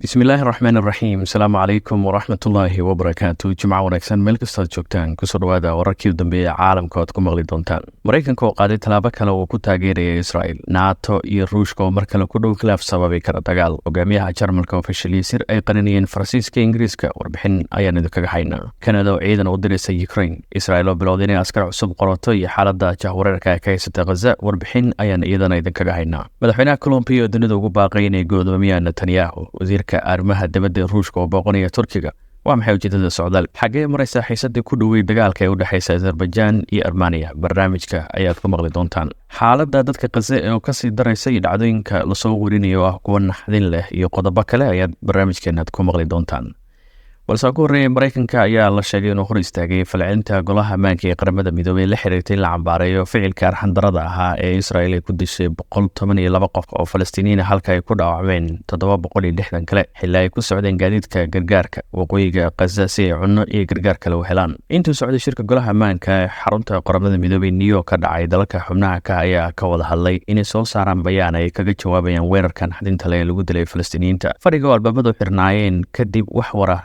bismillaahi raxmaan raxiim asalaamu calaykum waraxmatullaahi wabarakaatu jimco wanaagsan meel kastood joogtaan kusoo dhawaada wararkii u dambeeyey caalamka oad ku maqli doontaan maraykanka oo qaaday tallaabo kale uu ku taageeraya israel nato iyo ruushka oo mar kale ku dhow khilaaf sababi kara dagaal hogaamiyaha jarmalka oo fashiliyey sir ay qaninayeen faransiiska ingiriiska warbixin ayaan idinkaga haynaa kanada oo ciidan u diraysa ukraine israel oo bilowday inay askar cusub qorato iyo xaalada jahwareerka ka haysata khaza warbixin ayaan iyadana idinkaga haynaa madaxweynaha colombiya oo dunida ugu baaqay inay go'doomiyaan netanyahu wasiirka arrimaha dibadda ee ruushka oo booqanaya turkiga waa maxay ujeedada socdaal xagee maraysaa xiisadii ku dhowey dagaalka ee u dhexaysa azerbaijan iyo armeniya barnaamijka ayaad ku maqli doontaan xaaladda dadka khaza oo kasii daraysa iyo dhacdooyinka lasoo werinayo oo ah kuwa naxdin leh iyo qodobo kale ayaad barnaamijkeenaad ku maqli doontaan balse ugu horreeyay maraykanka ayaa la sheegay inuu hor istaagay falcelinta golaha ammaanka ee qaramada midoobey la xiriirtay in la cambaareeyo ficilka arxandarada ahaa ee israel ay ku dishay 112 qof oo falastiiniyiin halka ay ku dhaawacmeen 760 kale xilli ay ku socdeen gaadiidka gargaarka waqooyiga khaza si ay cunno iyo gargaar kale u helaan intuu socday shirka golaha ammaanka ee xarunta qaramada midoobey new york ka dhacay dalalka xubnaha ka ayaa ka wada hadlay inay soo saaraan bayaan ay kaga jawaabayaan weerarkan xadinta leh ee lagu dilay falastiiniyiinta fadhiga oo albaabadu xirnaayeen kadib wax wara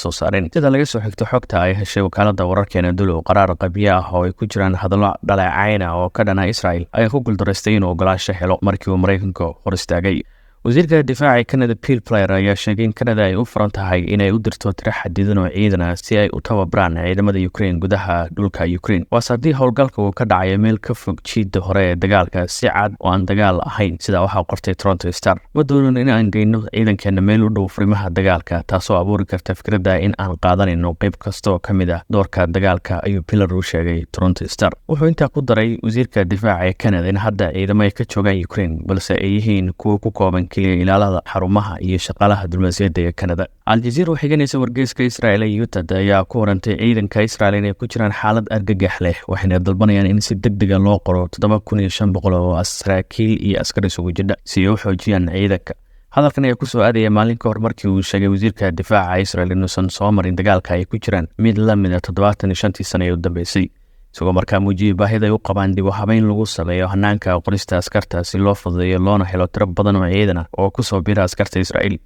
soo saareen sida laga soo xigto xogta ay heshay wakaalada wararkeena dulow qaraar qabyo ah oo ay ku jiraan hadallo dhaleecayn ah oo ka dhana israel ayaa ku guuldareystay inuu ogolaasho helo markii uu maraykanka hor istaagay wasiirka difaaca canada Bill Blair ayaa sheegay in Canada ay u furan tahay inay u dirto tiro xadidan oo ciidan ah si ay u tababaraan ciidamada Ukraine gudaha dhulka Ukraine waase haddii howlgalka uu ka dhacay meel ka fog jiidda hore ee dagaalka si cad oo aan dagaal ahayn sida waxaa qortay Toronto Star ma doonan in aan geyno ciidankeena meel u dhow furimaha dagaalka taasoo abuuri karta fikradda in aan qaadanayno qayb kasta oo ka mid ah doorka dagaalka ayuu Blair u sheegay Toronto Star wuxuu intaa ku daray wasiirka difaaca ee Canada in hadda ciidamo ay ka joogaan Ukraine balse ay yihiin kuwa ku kooban ilaalada xarumaha iyo shaqaalaha diblomaasiyadda ee Canada Al Jazeera waxay ganaysaa wargeyska Israel ee Utah ayaa ku warantay ciidanka Israel inay ku jiraan xaalad argagax leh waxayna dalbanayaan in si degdeg ah loo qoro 7500 oo saraakiil iyo askar isugu jira si ay u xoojiyaan ciidanka hadalkan ayaa kusoo aadaya maalin ka hor markii uu sheegay wasiirka difaaca Israel inuusan soo marin dagaalka ay ku jiraan mid la mid ah 75 sano ee u dambeysay isagoo markaa muujiyey baahida ay u qabaan dib u habeyn lagu sameeyo hanaanka qorista askarta si loo fududeeyo loona helo tiro badan oo ciidan ah oo kusoo biira askarta Israel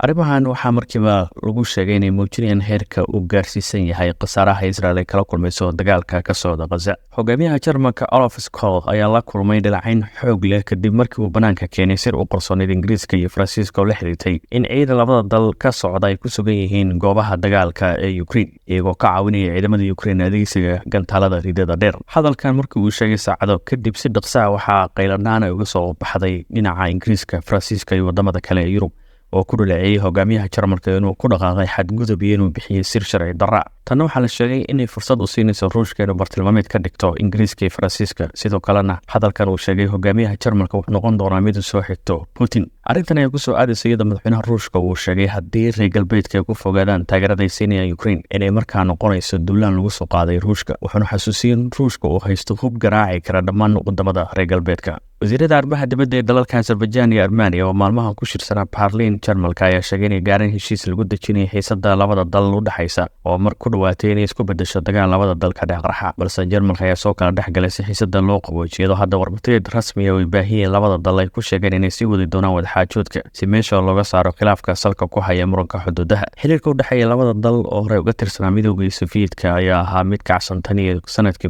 arrimahan waxaa markiiba lagu sheegay inay muujinayaan heerka uu gaarsiisan yahay khasaaraha Israel ay kala kulmayso dagaalka ka socda Gaza hogaamiyaha Jarmalka Olaf Scholz ayaa la kulmay dhaleecayn xoog leh kadib markii uu banaanka keenay sir u qarsoonid Ingiriiska iyo Faransiiska oo la xiriirtay in ciidan labada dal ka socda ay ku sugan yihiin goobaha dagaalka ee Ukraine iyagoo ka caawinaya ciidamada Ukraine adeegsiga gantaalada ridada dheer hadalkan markii uu sheegay saacado kadib si dhaqso ah waxaa qayladhaan uga soo baxday dhinaca Ingiriiska Faransiiska iyo wadamada kale ee Yurub oo ku dhaleeceeyay hogaamiyaha Jarmalka inuu ku dhaqaaqay xadgudub iyo inuu bixiyay sir sharci darra tan waxaa la sheegay inay fursad u siinayso Ruushka inuu bartilmaameed ka dhigto Ingiriiska iyo Faransiiska sidoo kalena hadalkan uu sheegay hogaamiyaha Jarmalka wuxuu noqon doonaa mid soo xigto Putin arrintan ayaa kusoo aadaysa iyada madaxweynaha Ruushka uu sheegay haddii reer galbeedka ay ku fogaadaan taageerada ay siinayaan Ukraine inay markaa noqonayso duulaan lagu soo qaaday Ruushka wuxuuna xasuusiyay in Ruushka uu haysto hub garaaci kara dhammaan wadamada reer galbeedka wasiirada arrimaha dibadda ee dalalka Azerbaijan iyo Armenia oo maalmahan ku shirsanaa Berlin Jarmalka ayaa sheegay inay gaareen heshiis lagu dejinayo xiisadda labada dal u dhaxaysa oo mar ku dhawaatay inay isku bedesho dagaal labada dal ka dhex qarxa balse Jarmalka ayaa soo kala dhexgalay si xiisadda loo qaboojiyo hadda warbateed rasmi ah oo baahiyay labada dal ay ku sheegeen inay sii wadi doonaan wadaxaajoodka si meesha looga saaro khilaafka salka ku haya muranka xuduudaha xiriirka u dhaxeeya labada dal oo hore uga tirsanaa midowga Sofiyeedka ayaa ahaa mid kacsan tan iyo sanadkii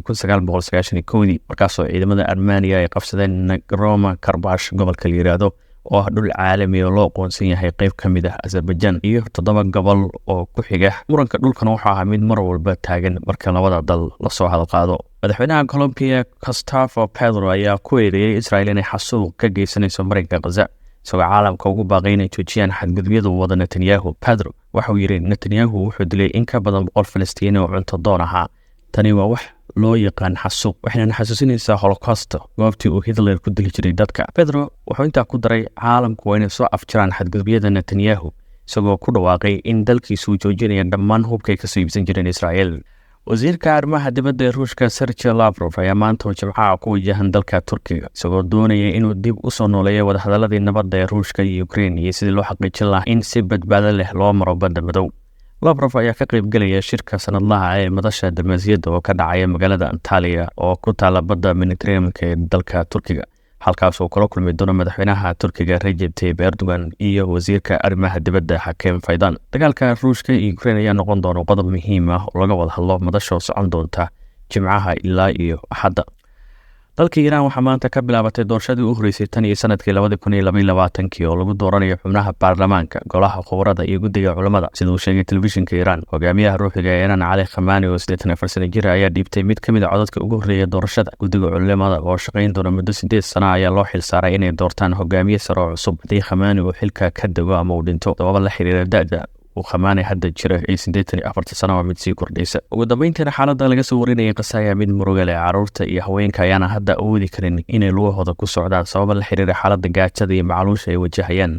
1991 markaasoo ciidamada Armenia ay qabsadeen Nagorno-Karabakh gobolka la yiraahdo oo ah dhul caalami oo loo aqoonsan yahay qayb ka mid ah Azerbaijan iyo 7 gobol oo ku xiga muranka dhulkan waxa ahaa mid mar walba taagan marka labada dal la soo hadal qaado madaxweynaha Colombia Gustavo Petro ayaa ku eedeeyay Israel inay xasuuq ka geysanayso marinka Gaza isagoo caalamka ugu baaqay inay joojiyaan xadgudubyada wada Netanyahu Petro waxa uu yiri Netanyahu wuxuu dilay in ka badan 100 Falastiini oo cunto doon ahaa tani waa wax loo yaqaan xasuuq waxayna xasuusinaysaa Holocaust goobtii uu Hitler ku dili jiray dadka Pedro wuxuu intaa ku daray caalamku waa inay soo afjaraan xadgudubyada Netanyahu isagoo ku dhawaaqay in dalkiisu joojinayo dhammaan hubkay ka soo iibsan jireen Israel wasiirka arrimaha dibadda ee Ruushka Sergey Lavrov ayaa maanta Jimcaha ku wajahan dalka Turkiga isagoo doonaya inuu dib u soo nooleeyo wadahadaladii nabadda ee Ruushka iyo Ukraine iyo sidii loo xaqiijin lahaa in si badbaado leh loo maro badda madow Lavrov ayaa ka qayb galaya shirka sanadlaha ee madasha diblomaasiyadda oo ka dhacaya magaalada Antalya oo ku taala badda Mediterranean ee dalka Turkiga halkaas oo kula kulmi doona madaxweynaha Turkiga Recep Tayyip Erdogan iyo wasiirka arrimaha dibadda Hakem Fidan. Dagaalka Ruushka iyo Ukraine ayaa noqon doona qodob muhiim ah oo laga wada hadlo madasha socon doonta Jimcaha ilaa iyo Axadda. dalka Iran waxaa maanta ka bilaabatay doorashadii u horeysay tan iyo sanadkii 2022 oo lagu dooranayo xubnaha baarlamaanka, golaha khubarada iyo guddiga culimada. Sida uu sheegay telefishinka Iran, hogaamiyaha ruuxiga ee Iran Ali Khamenei oo 84 sano jir ayaa dhiibtay mid ka mid ah codadka ugu horeeyay doorashada. Guddiga culimada oo shaqayn doona muddo 8 sano ayaa loo xil saaray inay doortaan hogaamiye sare oo cusub haddii Khamenei uu xilka ka dago ama uu dhinto sabab la xiriira da'da Khamenei hadda jira ee 84 sano mid sii kordhaysa. Ugu dambeyntiina xaaladda laga soo warinayay qasaya mid muruga leh. Carruurta iyo haweenka ayaana hadda awoodi karin inay lugahooda ku socdaan sabab la xiriira xaaladda gaajada iyo macaluusha ay wajahayaan.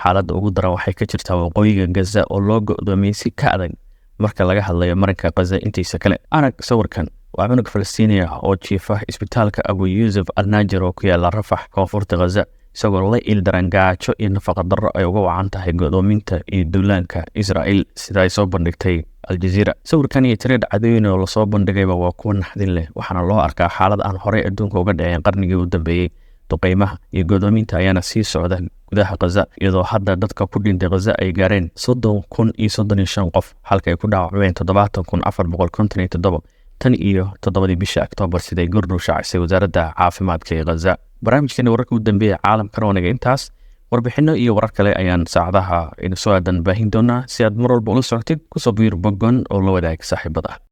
Xaaladda ugu daran waxay ka jirtaa waqooyiga Gaza oo loo go'doomiyay si ka adag marka laga hadlayo marinka Gaza intiisa kale. Arag sawirkan waa cunug Falastiini ah oo jiifa isbitaalka Abu Yusuf Al-Najjar oo ku yaala Rafah, koonfurta Gaza, isagoo la ildaran gaajo iyo nafaqa darro ay uga wacan tahay go'doominta iyo duulaanka Israa'iil sida ay soo bandhigtay Al Jazeera. Sawirkan iyo tireed cadooyin oo lasoo bandhigayba waa kuwa naxdin leh, waxaana loo arkaa xaalad aan horey adduunka uga dhicin qarnigii u dambeeyey. Duqeymaha iyo go'doominta ayaana sii socda gudaha Gaza, iyadoo hadda dadka ku dhintay Gaza ay gaareen 30,035 qof, halka ay ku dhaawacmeen 70,457 tan iyo 7 bisha Oktoobar siday gurdu shaacisay wasaaradda caafimaadka ee Gaza. barnaamijkeena wararka u dambeeya caalamkan wanaga intaas. warbixino iyo warar kale ayaan saacadaha ina soo aadan baahin doonaa. Si aad mar walba ula socotid kusoo biir boggan oo la wadaag saaxiibada.